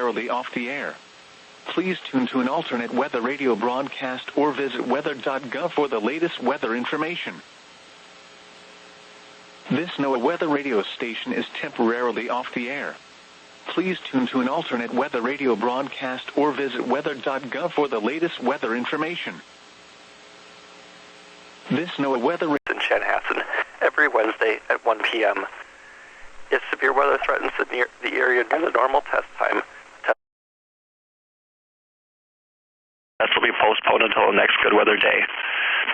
temporarily off the air. Please tune to an alternate weather radio broadcast or visit weather.gov for the latest weather information. This NOAA weather radio station is temporarily off the air. Please tune to an alternate weather radio broadcast or visit weather.gov for the latest weather information. This NOAA weather in Chanhassen every Wednesday at 1 p.m. If severe weather threatens the area near the normal test time, tests will be postponed until the next good weather day.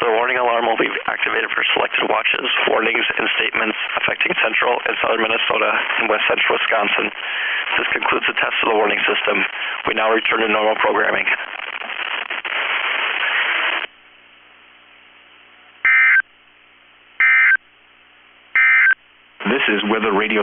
The warning alarm will be activated for selected watches, warnings, and statements affecting central and southern Minnesota and west central Wisconsin. This concludes the test of the warning system. We now return to normal programming. This is Weather Radio